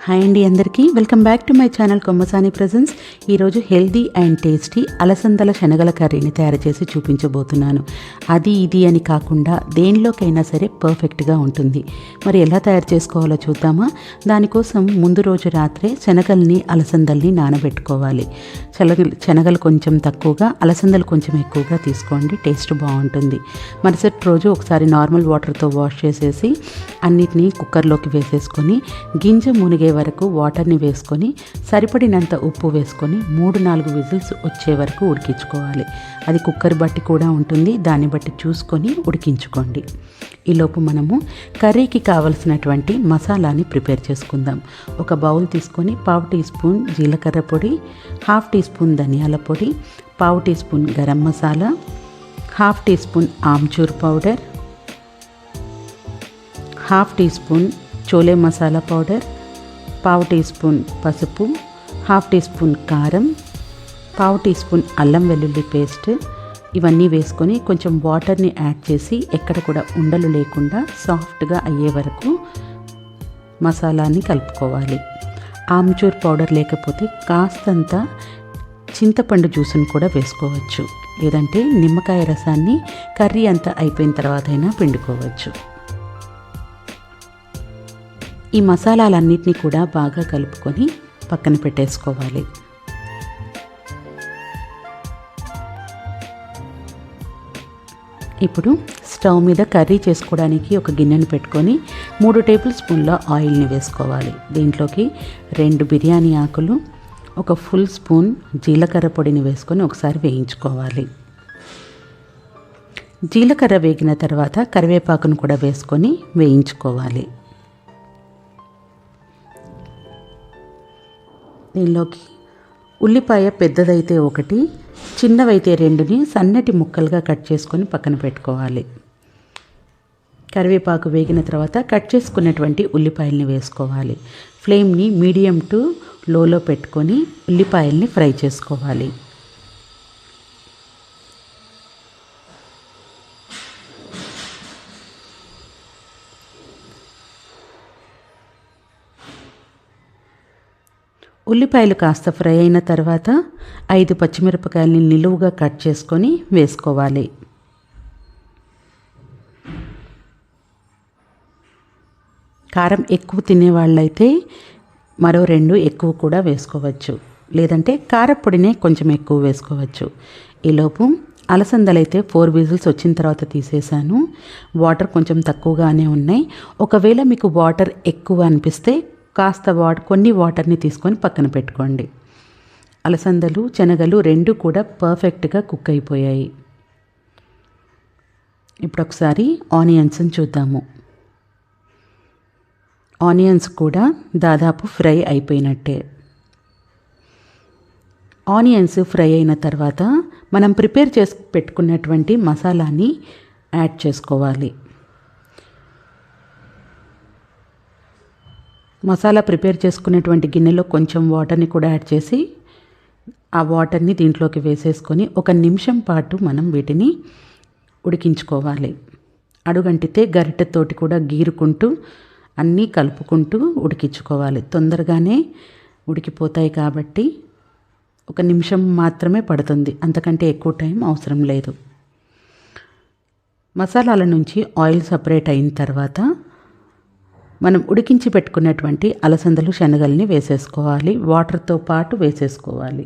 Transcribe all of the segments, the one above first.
Hi అండి, అందరికీ welcome back to my channel Kommasani presence. ఈరోజు హెల్దీ అండ్ టేస్టీ అలసందల శనగల కర్రీని తయారు చేసి చూపించబోతున్నాను. అది ఇది అని కాకుండా దేనిలోకైనా సరే పర్ఫెక్ట్గా ఉంటుంది. మరి ఎలా తయారు చేసుకోవాలో చూద్దామా? దానికోసం ముందు రోజు రాత్రే శనగల్ని అలసందల్ని నానబెట్టుకోవాలి. శనగలు కొంచెం తక్కువగా, అలసందలు కొంచెం ఎక్కువగా తీసుకోండి, టేస్ట్ బాగుంటుంది. మరుసటి రోజు ఒకసారి నార్మల్ వాటర్తో వాష్ చేసేసి అన్నిటినీ కుక్కర్లోకి వేసేసుకొని గింజ మునిగే వరకు వాటర్ని వేసుకొని సరిపడినంత ఉప్పు వేసుకొని 3-4 విజిల్స్ వచ్చే వరకు ఉడికించుకోవాలి. అది కుక్కర్ బట్టి కూడా ఉంటుంది, దాన్ని బట్టి చూసుకొని ఉడికించుకోండి. ఈలోపు మనము కర్రీకి కావలసినటువంటి మసాలాని ప్రిపేర్ చేసుకుందాం. ఒక బౌల్ తీసుకొని 1/2 టీ స్పూన్ జీలకర్ర పొడి, 1/2 టీ స్పూన్ ధనియాల పొడి, 1/2 teaspoon garam masala, 1/2 teaspoon amchur powder, 1/2 teaspoon chole masala powder, 1/2 teaspoon పసుపు, 1/2 టీ స్పూన్ కారం, 1/2 టీ స్పూన్ అల్లం వెల్లుల్లి పేస్ట్, ఇవన్నీ వేసుకొని కొంచెం వాటర్ని యాడ్ చేసి ఎక్కడ కూడా ఉండలు లేకుండా సాఫ్ట్గా అయ్యే వరకు మసాలాని కలుపుకోవాలి. ఆమ్చూర్ పౌడర్ లేకపోతే కాస్తంత చింతపండు జ్యూస్ని కూడా వేసుకోవచ్చు, లేదంటే నిమ్మకాయ రసాన్ని కర్రీ అంతా అయిపోయిన తర్వాత అయినా పిండుకోవచ్చు. ఈ మసాలాలన్నిటినీ కూడా బాగా కలుపుకొని పక్కన పెట్టేసుకోవాలి. ఇప్పుడు స్టవ్ మీద కర్రీ చేసుకోవడానికి ఒక గిన్నెను పెట్టుకొని 3 టేబుల్ స్పూన్ల ఆయిల్ని వేసుకోవాలి. దీంట్లోకి 2 బిర్యానీ ఆకులు, ఒక ఫుల్ స్పూన్ జీలకర్ర పొడిని వేసుకొని ఒకసారి వేయించుకోవాలి. జీలకర్ర వేగిన తర్వాత కరివేపాకును కూడా వేసుకొని వేయించుకోవాలి. దీనిలోకి ఉల్లిపాయ పెద్దదైతే 1, చిన్నవైతే 2ని సన్నటి ముక్కలుగా కట్ చేసుకొని పక్కన పెట్టుకోవాలి. కరివేపాకు వేగిన తర్వాత కట్ చేసుకున్నటువంటి ఉల్లిపాయల్ని వేసుకోవాలి. ఫ్లేమ్ని మీడియం టు లోలో పెట్టుకొని ఉల్లిపాయల్ని ఫ్రై చేసుకోవాలి. ఉల్లిపాయలు కాస్త ఫ్రై అయిన తర్వాత 5 పచ్చిమిరపకాయలని నిలువుగా కట్ చేసుకొని వేసుకోవాలి. కారం ఎక్కువ తినేవాళ్ళైతే మరో 2 ఎక్కువ కూడా వేసుకోవచ్చు, లేదంటే కారపొడినే కొంచెం ఎక్కువ వేసుకోవచ్చు. ఈలోపు అలసందలైతే 4 విజిల్స్ వచ్చిన తర్వాత తీసేసాను. వాటర్ కొంచెం తక్కువగానే ఉన్నాయి. ఒకవేళ మీకు వాటర్ ఎక్కువ అనిపిస్తే కాస్త కొన్ని వాటర్ని తీసుకొని పక్కన పెట్టుకోండి. అలసందలు శనగలు 2 కూడా పర్ఫెక్ట్గా కుక్ అయిపోయాయి. ఇప్పుడు ఒకసారి ఆనియన్స్ని చూద్దాము. ఆనియన్స్ కూడా దాదాపు ఫ్రై అయిపోయినట్టే. ఆనియన్స్ ఫ్రై అయిన తర్వాత మనం ప్రిపేర్ చేసి పెట్టుకున్నటువంటి మసాలాని యాడ్ చేసుకోవాలి. మసాలా ప్రిపేర్ చేసుకునేటువంటి గిన్నెలో కొంచెం వాటర్ని కూడా యాడ్ చేసి ఆ వాటర్ని దీంట్లోకి వేసేసుకొని 1 నిమిషం పాటు మనం వీటిని ఉడికించుకోవాలి. అడుగంటితే గరిటెతోటి కూడా గీరుకుంటూ అన్నీ కలుపుకుంటూ ఉడికించుకోవాలి. తొందరగానే ఉడికిపోతాయి కాబట్టి 1 నిమిషం మాత్రమే పడుతుంది, అంతకంటే ఎక్కువ టైం అవసరం లేదు. మసాలాల నుంచి ఆయిల్ సపరేట్ అయిన తర్వాత మనం ఉడికించి పెట్టుకున్నటువంటి అలసందలు శనగల్ని వేసేసుకోవాలి. వాటర్తో పాటు వేసేసుకోవాలి.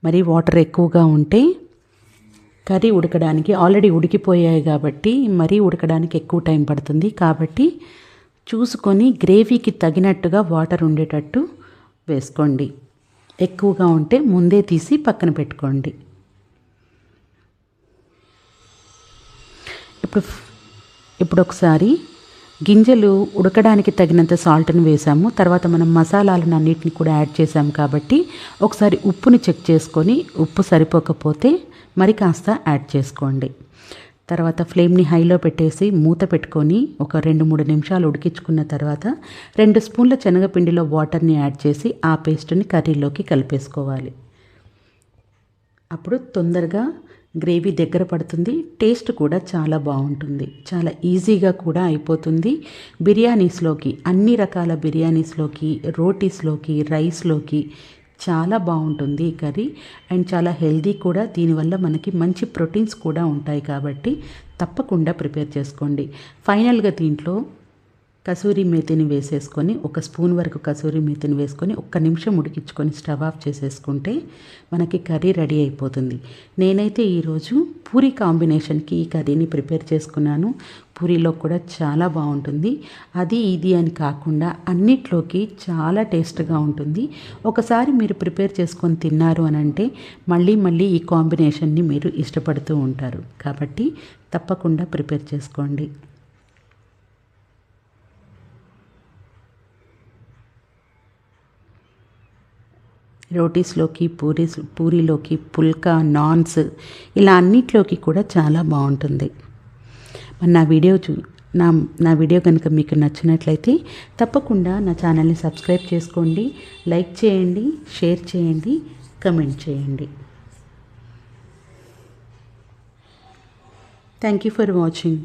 మరి వాటర్ ఎక్కువగా ఉంటే కర్రీ ఉడకడానికి, ఆల్రెడీ ఉడికిపోయాయి కాబట్టి మరీ ఉడకడానికి ఎక్కువ టైం పడుతుంది. కాబట్టి చూసుకొని గ్రేవీకి తగినట్టుగా వాటర్ ఉండేటట్టు వేసుకోండి. ఎక్కువగా ఉంటే ముందే తీసి పక్కన పెట్టుకోండి. ఇప్పుడు ఒకసారి గింజలు ఉడకడానికి తగినంత సాల్ట్ని వేసాము. తర్వాత మనం మసాలాలను అన్నిటిని కూడా యాడ్ చేసాము కాబట్టి ఒకసారి ఉప్పుని చెక్ చేసుకొని ఉప్పు సరిపోకపోతే మరి కాస్త యాడ్ చేసుకోండి. తర్వాత ఫ్లేమ్ని హైలో పెట్టేసి మూత పెట్టుకొని ఒక 2-3 నిమిషాలు ఉడికించుకున్న తర్వాత 2 స్పూన్ల శనగపిండిలో వాటర్ని యాడ్ చేసి ఆ పేస్ట్ని కర్రీలోకి కలిపేసుకోవాలి. అప్పుడు తొందరగా గ్రేవీ దగ్గర పడుతుంది, టేస్ట్ కూడా చాలా బాగుంటుంది, చాలా ఈజీగా కూడా అయిపోతుంది. బిర్యానీస్లోకి, అన్ని రకాల బిర్యానీస్లోకి, రోటీస్లోకి, రైస్లోకి చాలా బాగుంటుంది ఈ కర్రీ. అండ్ చాలా హెల్దీ కూడా. దీనివల్ల మనకి మంచి ప్రోటీన్స్ కూడా ఉంటాయి కాబట్టి తప్పకుండా ప్రిపేర్ చేసుకోండి. ఫైనల్గా దీంట్లో కసూరి మేతిని వేసేసుకొని, ఒక స్పూన్ వరకు కసూరి మేతిని వేసుకొని 1 నిమిషం ఉడికించుకొని స్టవ్ ఆఫ్ చేసేసుకుంటే మనకి కర్రీ రెడీ అయిపోతుంది. నేనైతే ఈరోజు పూరి కాంబినేషన్కి ఈ కర్రీని ప్రిపేర్ చేసుకున్నాను. పూరీలో కూడా చాలా బాగుంటుంది. అది ఇది అని కాకుండా అన్నిట్లోకి చాలా టేస్ట్గా ఉంటుంది. ఒకసారి మీరు ప్రిపేర్ చేసుకొని తిన్నారు అని అంటే మళ్ళీ మళ్ళీ ఈ కాంబినేషన్ని మీరు ఇష్టపడుతూ ఉంటారు. కాబట్టి తప్పకుండా ప్రిపేర్ చేసుకోండి. రోటీస్లోకి, పూరీలోకి, పుల్కా, నాన్స్ ఇలా అన్నిట్లోకి కూడా చాలా బాగుంటుంది. మరి నా వీడియో కనుక మీకు నచ్చినట్లయితే తప్పకుండా నా ఛానల్ని సబ్స్క్రైబ్ చేసుకోండి, లైక్ చేయండి, షేర్ చేయండి, కమెంట్ చేయండి. Thank you for watching.